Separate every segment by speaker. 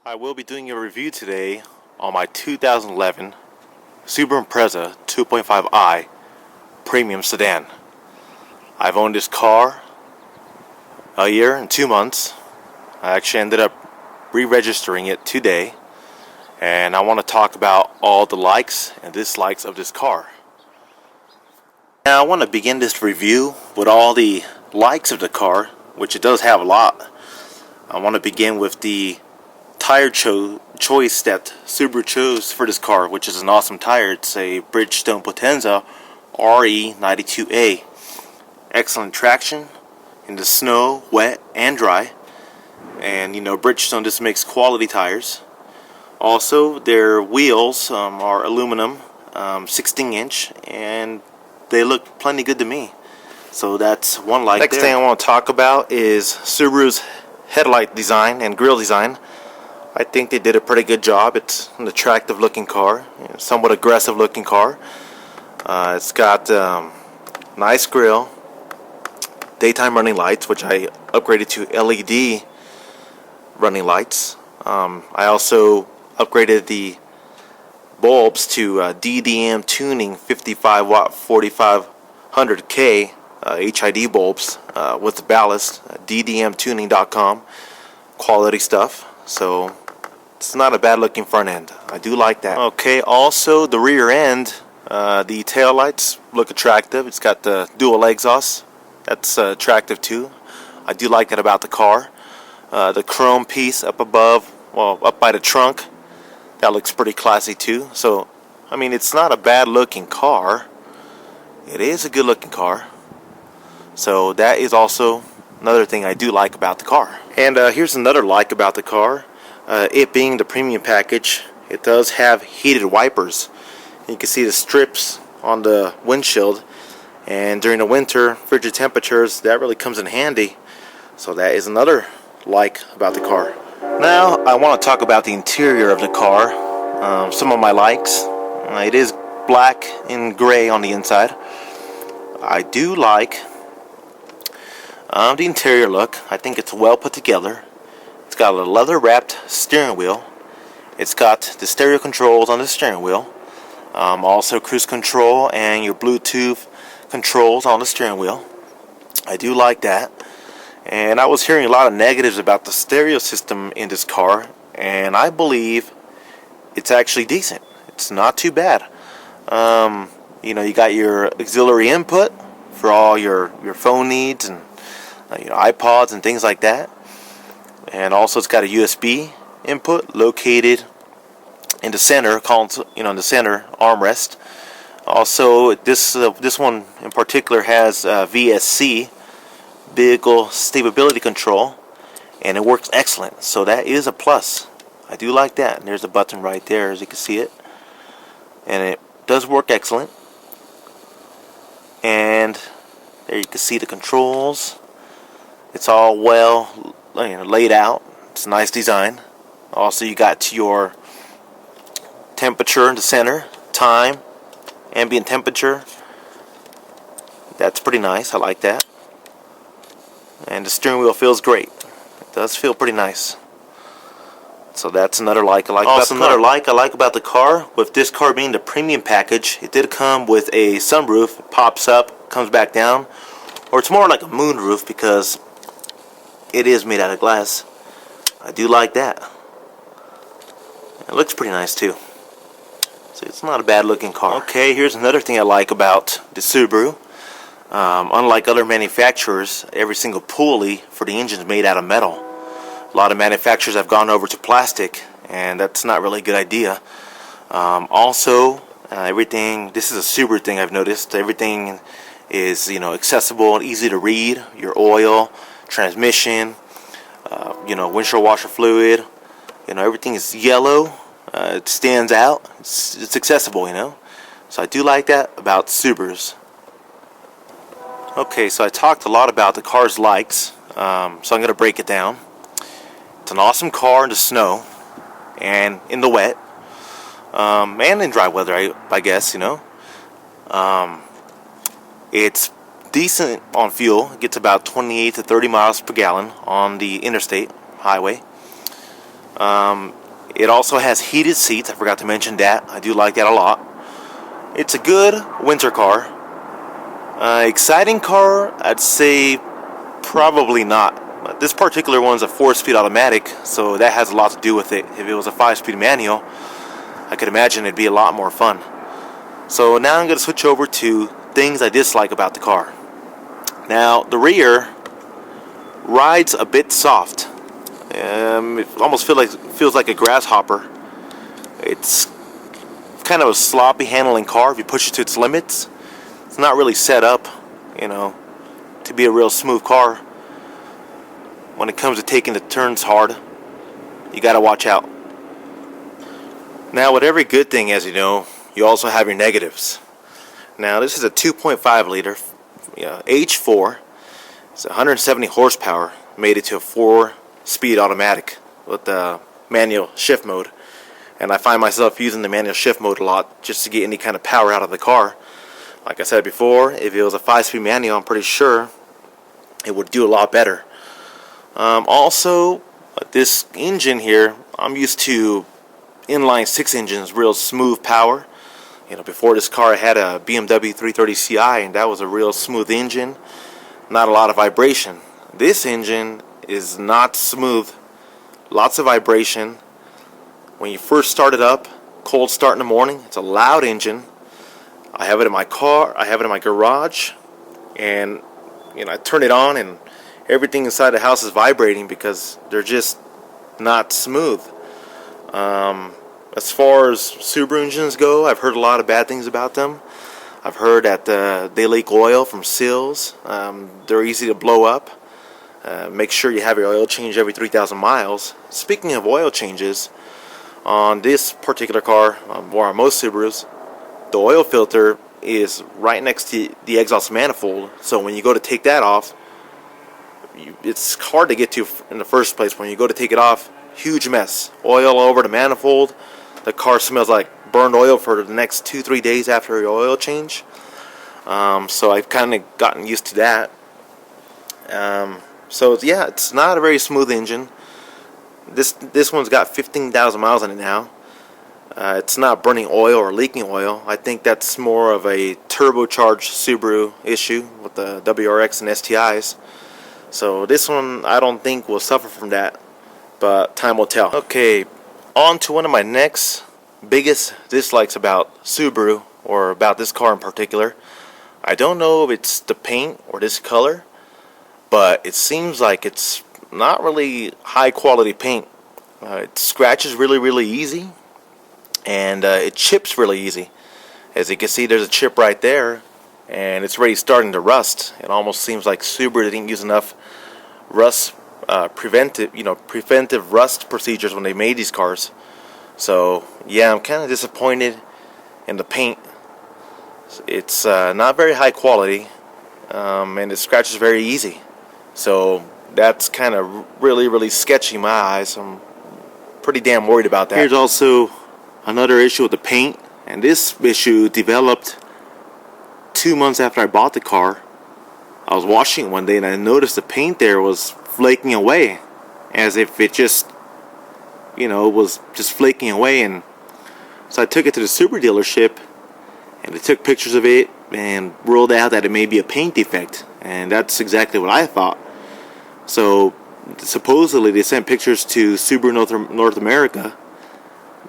Speaker 1: I will be doing a review today on my 2011 Subaru Impreza 2.5i Premium Sedan. I've owned this car a year and 2 months. I actually ended up re-registering it today, and I want to talk about all the likes and dislikes of this car. Now I want to begin this review with all the likes of the car, which it does have a lot. I want to begin with the tire choice that Subaru chose for this car, which is an awesome tire. It's a Bridgestone Potenza RE92A. Excellent traction in the snow, wet, and dry. And Bridgestone just makes quality tires. Also, their wheels are aluminum, 16-inch, and they look plenty good to me. So that's one like. Next thing I want to talk about is Subaru's headlight design and grille design. I think they did a pretty good job. It's an attractive looking car, somewhat aggressive looking car. It's got nice grille, daytime running lights, which I upgraded to LED running lights. I also upgraded the bulbs to DDM tuning 55 watt 4500K HID bulbs with the ballast. DDMtuning.com, quality stuff. So it's not a bad looking front end. I do like that. Okay, also the rear end, the tail lights look attractive. It's got the dual exhaust. That's attractive too. I do like that about the car. The chrome piece up above, up by the trunk, that looks pretty classy too. So I mean, it's not a bad looking car. It is a good looking car. So that is also another thing I do like about the car. And here's another like about the car. It being the premium package, it does have heated wipers. You can see the strips on the windshield, and during the winter, frigid temperatures, that really comes in handy. So that is another like about the car. Now I want to talk about the interior of the car. Some of my likes. It is black and gray on the inside. I do like the interior look. I think it's well put together. It's got a leather wrapped steering wheel. It's got the stereo controls on the steering wheel. Also cruise control and your Bluetooth controls on the steering wheel. I do like that. And I was hearing a lot of negatives about the stereo system in this car, and I believe it's actually decent. It's not too bad. You got your auxiliary input for all your phone needs and iPods and things like that. And also it's got a USB input located in the center, in the center armrest. Also, this one in particular has VSC, vehicle stability control, and it works excellent. So that is a plus. I do like that. And there's a button right there, as you can see it, and it does work excellent. And there you can see the controls. It's all well laid out. It's a nice design. Also, you got your temperature in the center, time, ambient temperature. That's pretty nice. I like that. And the steering wheel feels great. It does feel pretty nice. So that's another like I like about the car. Another like I like about the car, with this car being the premium package, it did come with a sunroof. It pops up, comes back down, or it's more like a moonroof because it is made out of glass. I do like that. It looks pretty nice too. So it's not a bad looking car. Okay, here's another thing I like about the Subaru. Unlike other manufacturers, every single pulley for the engine is made out of metal. A lot of manufacturers have gone over to plastic, and that's not really a good idea. Also, everything, this is a Subaru thing I've noticed, everything is accessible and easy to read. Your oil, transmission, windshield washer fluid, everything is yellow. It stands out. It's accessible, So I do like that about Subarus. Okay, so I talked a lot about the car's likes, so I'm going to break it down. It's an awesome car in the snow and in the wet, and in dry weather, I guess, It's decent on fuel. It gets about 28 to 30 miles per gallon on the interstate highway. It also has heated seats. I forgot to mention that. I do like that a lot. It's a good winter car. Exciting car, I'd say probably not. But this particular one's a 4-speed automatic, so that has a lot to do with it. If it was a 5-speed manual, I could imagine it'd be a lot more fun. So now I'm going to switch over to things I dislike about the car. Now, the rear rides a bit soft. It almost feels like a grasshopper. It's kind of a sloppy handling car if you push it to its limits. It's not really set up, to be a real smooth car. When it comes to taking the turns hard, you gotta watch out. Now, with every good thing, as you know, you also have your negatives. Now, this is a 2.5 liter H4. It's 170 horsepower. Made it to a 4-speed automatic with the manual shift mode. And I find myself using the manual shift mode a lot just to get any kind of power out of the car. Like I said before, if it was a 5-speed manual, I'm pretty sure it would do a lot better. Also, this engine here, I'm used to inline 6 engines, real smooth power. Before this car I had a BMW 330ci, and that was a real smooth engine, not a lot of vibration. This engine is not smooth, lots of vibration. When you first start it up, cold start in the morning, it's a loud engine. I have it in my car, I have it in my garage, and I turn it on and everything inside the house is vibrating because they're just not smooth. As far as Subaru engines go, I've heard a lot of bad things about them. I've heard that they leak oil from seals. They're easy to blow up. Make sure you have your oil change every 3,000 miles. Speaking of oil changes, on this particular car, or on most Subarus, the oil filter is right next to the exhaust manifold. So when you go to take that off, it's hard to get to in the first place. When you go to take it off, huge mess. Oil all over the manifold. The car smells like burned oil for the next 2-3 days after your oil change. So I've kind of gotten used to that. So yeah, it's not a very smooth engine. This one's got 15,000 miles on it now. It's not burning oil or leaking oil. I think that's more of a turbocharged Subaru issue with the WRX and STIs. So this one I don't think will suffer from that, but time will tell. Okay, on to one of my next biggest dislikes about Subaru, or about this car in particular. I don't know if it's the paint or this color, but it seems like it's not really high quality paint. It scratches really easy, and it chips really easy. As you can see, there's a chip right there, and it's already starting to rust. It almost seems like Subaru didn't use enough rust preventive rust procedures when they made these cars. So yeah, I'm kind of disappointed in the paint. It's not very high quality, and it scratches very easy. So that's kind of really sketchy in my eyes. I'm pretty damn worried about that. Here's also another issue with the paint, and this issue developed 2 months after I bought the car. I was washing it one day and I noticed the paint there was flaking away, as if it just was just flaking away. And so I took it to the Subaru dealership, and they took pictures of it and ruled out that it may be a paint defect, and that's exactly what I thought. So supposedly they sent pictures to Subaru North America,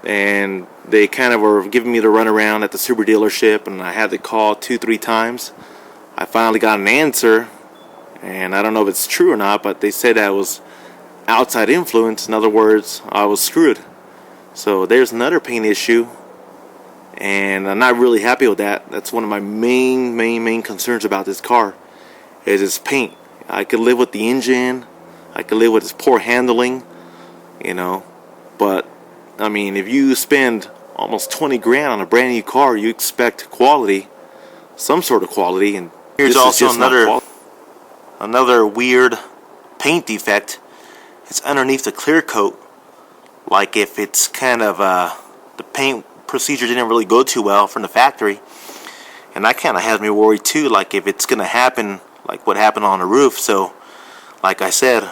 Speaker 1: and they kind of were giving me the runaround at the Subaru dealership, and I had to call 2-3 times. I finally got an answer, and I don't know if it's true or not, but they said that it was outside influence. In other words, I was screwed. So there's another paint issue, and I'm not really happy with that. That's one of my main concerns about this car, is its paint. I could live with the engine, I could live with its poor handling, but I mean, if you spend almost 20 grand on a brand new car, you expect quality, some sort of quality. And here's also another weird paint defect. It's underneath the clear coat. Like if it's kind of the paint procedure didn't really go too well from the factory, and that kind of has me worried too. Like if it's gonna happen, like what happened on the roof. So, like I said,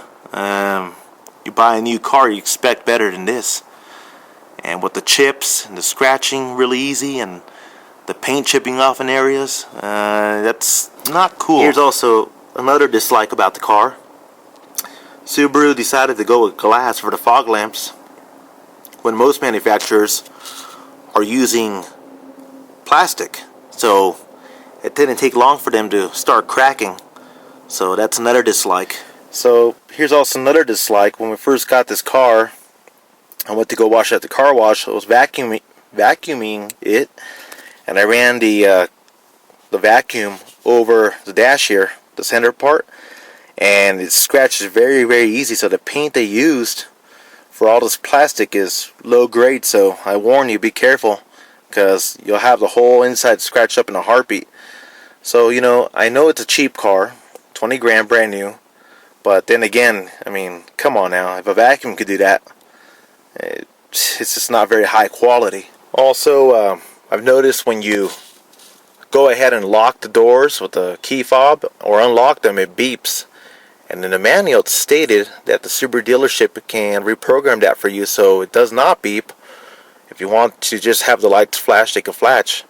Speaker 1: you buy a new car, you expect better than this. And with the chips and the scratching really easy and the paint chipping off in areas, that's not cool. Here's also another dislike about the car. Subaru decided to go with glass for the fog lamps when most manufacturers are using plastic. So it didn't take long for them to start cracking. So that's another dislike. So here's also another dislike. When we first got this car, I went to go wash it at the car wash. I was vacuuming it, and I ran the vacuum over the dash here, the center part, and it scratches very, very easy. So the paint they used for all this plastic is low grade. So I warn you, be careful, because you'll have the whole inside scratched up in a heartbeat. So, you know, I know it's a cheap car, 20 grand brand new, but then again, I mean, come on now, if a vacuum could do that, it's just not very high quality. Also, I've noticed when you go ahead and lock the doors with the key fob or unlock them, it beeps. And in the manual it's stated that the Subaru dealership can reprogram that for you so it does not beep. If you want to just have the lights flash, they can flash.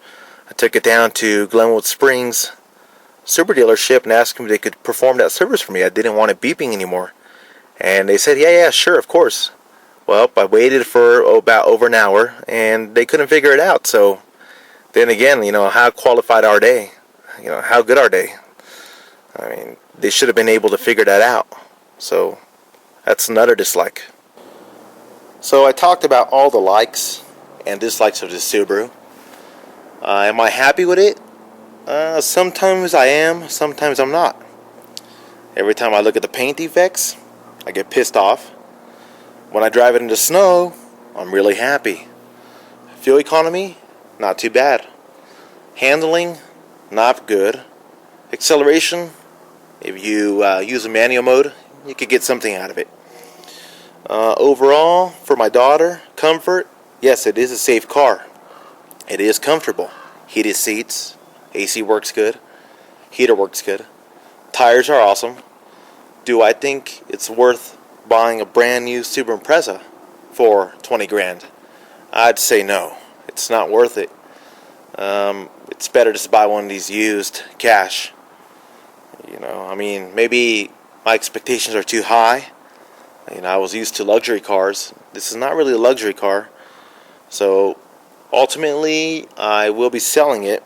Speaker 1: I took it down to Glenwood Springs Subaru dealership and asked them if they could perform that service for me. I didn't want it beeping anymore. And they said, yeah, sure, of course. Well, I waited for about over an hour, and they couldn't figure it out. So, then again, you know, how qualified are they? You know, how good are they? I mean, they should have been able to figure that out. So, that's another dislike. So, I talked about all the likes and dislikes of the Subaru. Am I happy with it? Sometimes I am, sometimes I'm not. Every time I look at the paint defects, I get pissed off. When I drive it in the snow, I'm really happy. Fuel economy, not too bad. Handling, not good. Acceleration, if you use a manual mode, you could get something out of it. Overall, for my daughter, comfort, yes, it is a safe car. It is comfortable. Heated seats, AC works good, heater works good, tires are awesome. Do I think it's worth buying a brand new Subaru Impreza for 20 grand? I'd say no. It's not worth it. It's better just to buy one of these used cash. You know, I mean, maybe my expectations are too high. You know, I was used to luxury cars. This is not really a luxury car. So, ultimately, I will be selling it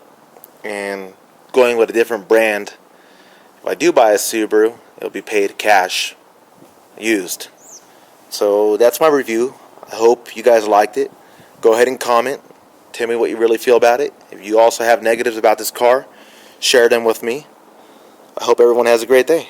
Speaker 1: and going with a different brand. If I do buy a Subaru, it'll be paid cash, used. So that's my review. I hope you guys liked it. Go ahead and comment. Tell me what you really feel about it. If you also have negatives about this car, share them with me. I hope everyone has a great day.